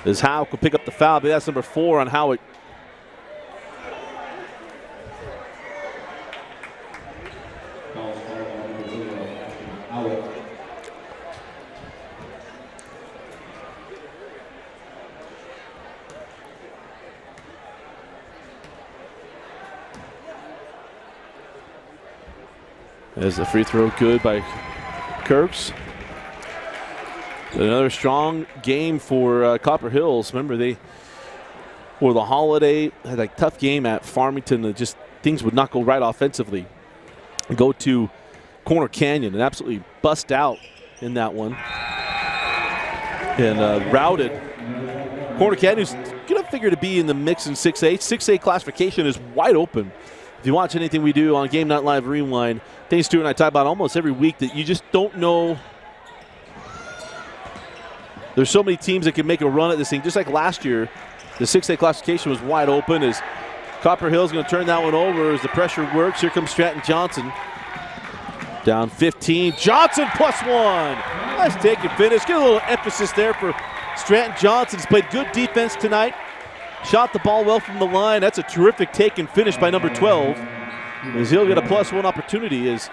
As Howick will pick up the foul, but that's number 4 on Howick. As the free throw good by Kirks. Another strong game for Copper Hills. Remember, they, for the holiday, had a tough game at Farmington. That just things would not go right offensively. Go to Corner Canyon and absolutely bust out in that one. And routed. Corner Canyon's going to figure to be in the mix in 6A. 6A classification is wide open. If you watch anything we do on Game Night Live Rewind, Dane Stewart and I talk about almost every week that you just don't know. There's so many teams that can make a run at this thing. Just like last year, the 6A classification was wide open as Copper Hill's going to turn that one over as the pressure works. Here comes Stratton Johnson. Down 15. Johnson +1. Nice take and finish. Get a little emphasis there for Stratton Johnson. He's played good defense tonight. Shot the ball well from the line. That's a terrific take and finish by number 12. As he'll get a +1 opportunity as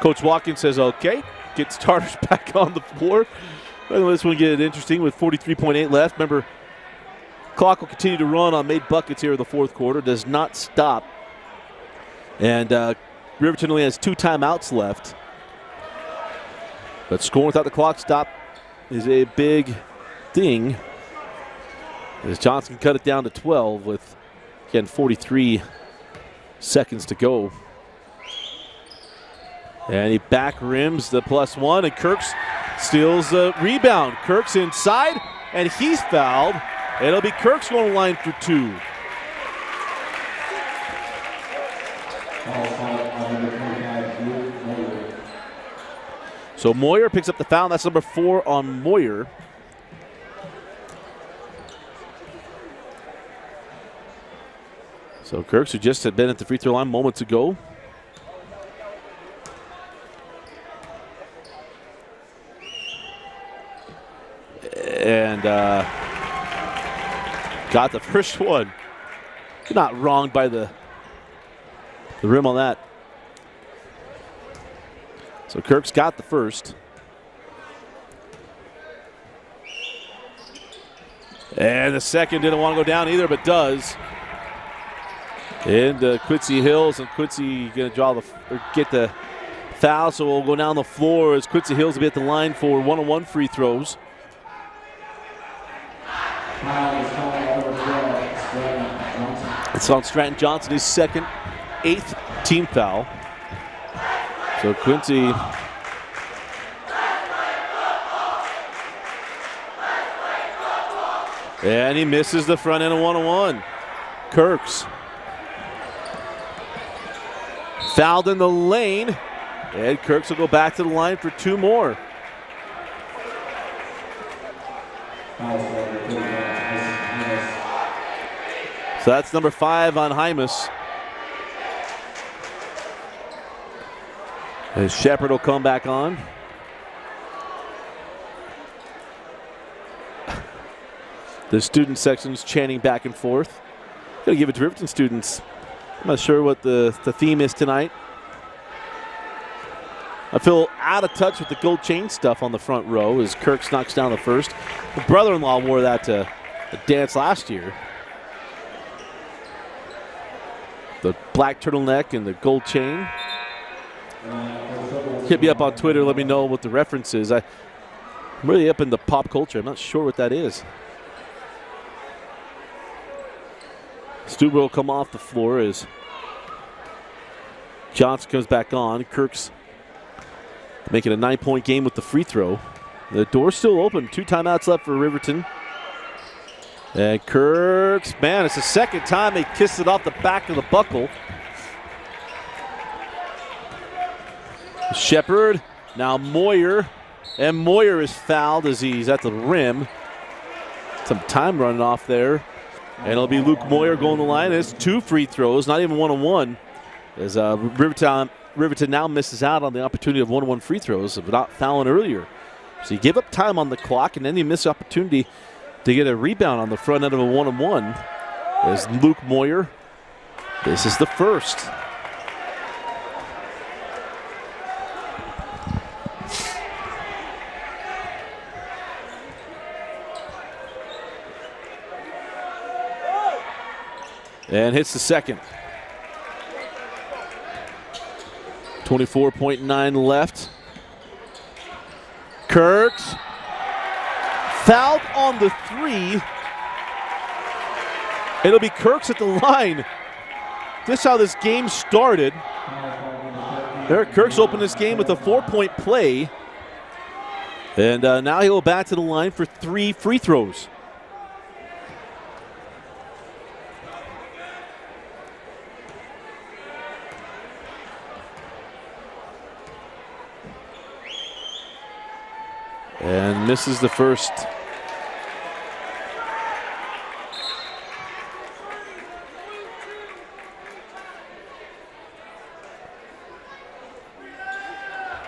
Coach Watkins says, okay, get starters back on the floor. This one get interesting with 43.8 left. Remember, clock will continue to run on made buckets here in the fourth quarter. Does not stop. And Riverton only has 2 timeouts left. But scoring without the clock stop is a big thing. As Johnson cut it down to 12 with, again, 43 seconds to go. And he back rims the +1, and Kirks steals the rebound. Kirks inside, and he's fouled. It'll be Kirks going to line for 2. So Moyer picks up the foul. That's number 4 on Moyer. So Kirks, who just had been at the free throw line moments ago. And got the first one. Not wrong by the rim on that. So Kirk's got the first. And the second didn't want to go down either, but does. And Quincy Hills, and Quincy going to get the foul, so we'll go down the floor as Quincy Hills will be at the line for 1-on-1 free throws. It's on Stratton Johnson, his second, 8th team foul. So Quincy and he misses the front end of 1-on-1. Kirks fouled in the lane, and Kirks will go back to the line for 2 more. So that's number 5 on Hymas. As Shepard will come back on. The student section's chanting back and forth. Gotta give it to Riverton students. I'm not sure what the theme is tonight. I feel out of touch with the gold chain stuff on the front row as Kirks knocks down the first. The brother-in-law wore that to a dance last year. The black turtleneck and the gold chain. Hit me up on Twitter, let me know what the reference is. I'm really up in the pop culture. I'm not sure what that is. Stuber will come off the floor as Johnson comes back on. Kirks making a 9-point game with the free throw. The door's still open. 2 timeouts left for Riverton. And Kirks, man, it's the second time they kissed it off the back of the buckle. Shepard, now Moyer, and Moyer is fouled as he's at the rim. Some time running off there. And it'll be Luke Moyer going to the line. It's 2 free throws, not even 1-on-1. As Riverton now misses out on the opportunity of 1-on-1 free throws of not fouling earlier. So you give up time on the clock, and then you miss the opportunity to get a rebound on the front end of a 1-on-1. As Luke Moyer, this is the first. And hits the second. 24.9 left. Kirks fouled on the 3. It'll be Kirks at the line. This is how this game started. Eric Kirks opened this game with a 4-point play. And now he'll go back to the line for 3 free throws. And misses the first.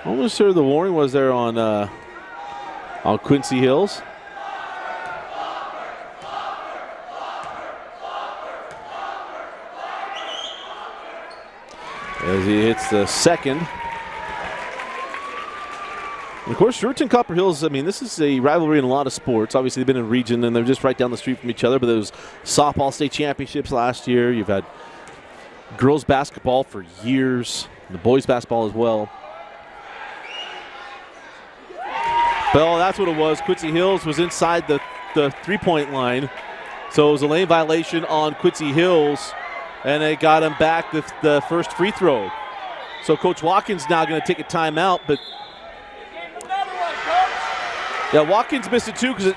Almost sure the warning was there on Quincy Hills. As he hits the second. Of course, Riverton Copper Hills, I mean, this is a rivalry in a lot of sports. Obviously, they've been in region, and they're just right down the street from each other, but there was softball state championships last year. You've had girls basketball for years, and the boys basketball as well. Well, that's what it was. Quincy Hills was inside the three-point line, so it was a lane violation on Quincy Hills, and they got him back the first free throw. So Coach Watkins now going to take a timeout, but yeah, Watkins missed it too because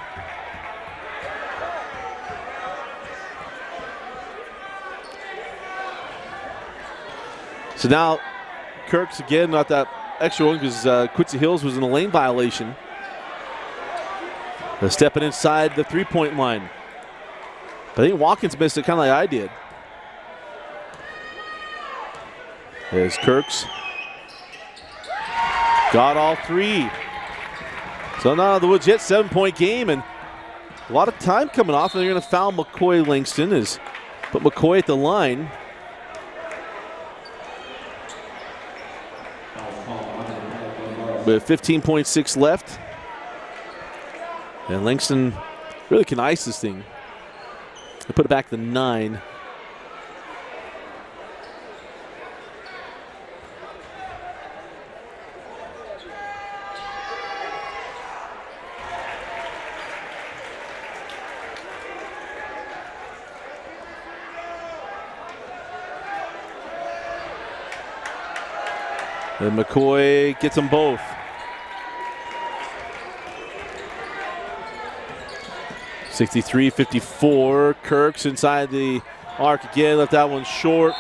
so now Kirk's again not that extra one because Quincy Hills was in a lane violation. They're stepping inside the three-point line. But I think Watkins missed it kind of like I did. There's Kirks. Got all three. So now the legit 7-point game and a lot of time coming off, and they're going to foul McCoy Langston. Put McCoy at the line. With 15.6 left. And Langston really can ice this thing. They put it back to 9. And McCoy gets them both. (63-54). Kirks inside the arc again, left that one short.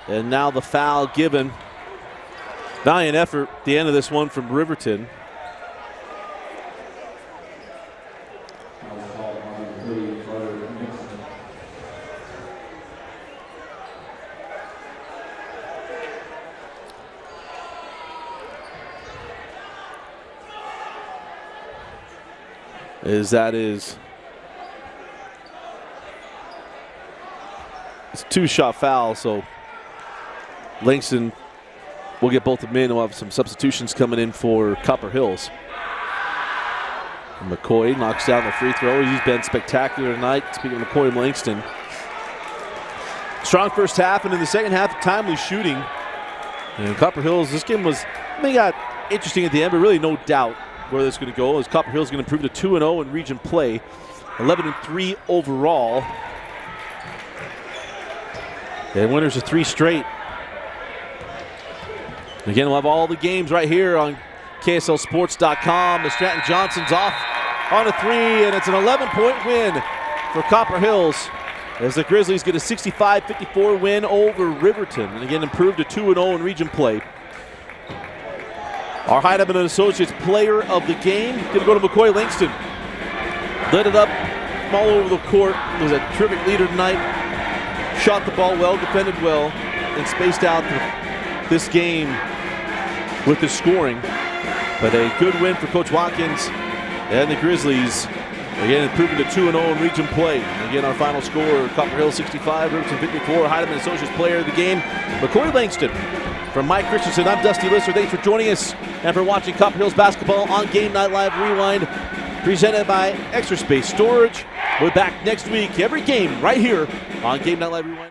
And now the foul given. Valiant effort at the end of this one from Riverton. It's a two-shot foul, so Langston will get both of them in. We'll have some substitutions coming in for Copper Hills. And McCoy knocks down the free throw. He's been spectacular tonight. Speaking of McCoy and Langston. Strong first half, and in the second half, timely shooting. And Copper Hills, this game got interesting at the end, but really no doubt where this is going to go. As Copper Hills is going to improve to 2-0 in region play, 11-3 overall. And winners of 3 straight. Again, we'll have all the games right here on KSLSports.com. As Stratton Johnson's off on a 3, and it's an 11-point win for Copper Hills as the Grizzlies get a 65-54 win over Riverton. And again, improved to 2-0 in region play. Our Heidemann and Associates player of the game going to go to McCoy Langston. Lit it up from all over the court. Was a terrific leader tonight. Shot the ball well, defended well, and spaced out this game with the scoring. But a good win for Coach Watkins and the Grizzlies. Again, improving to 2-0 in region play. And again, our final score, Copper Hills 65, Riverton 54. Heidemann Associates player of the game, McCoy Langston. From Mike Christensen, I'm Dusty Lister. Thanks for joining us and for watching Copper Hills basketball on Game Night Live Rewind, presented by Extra Space Storage. We're back next week, every game right here on Game Night Live Rewind.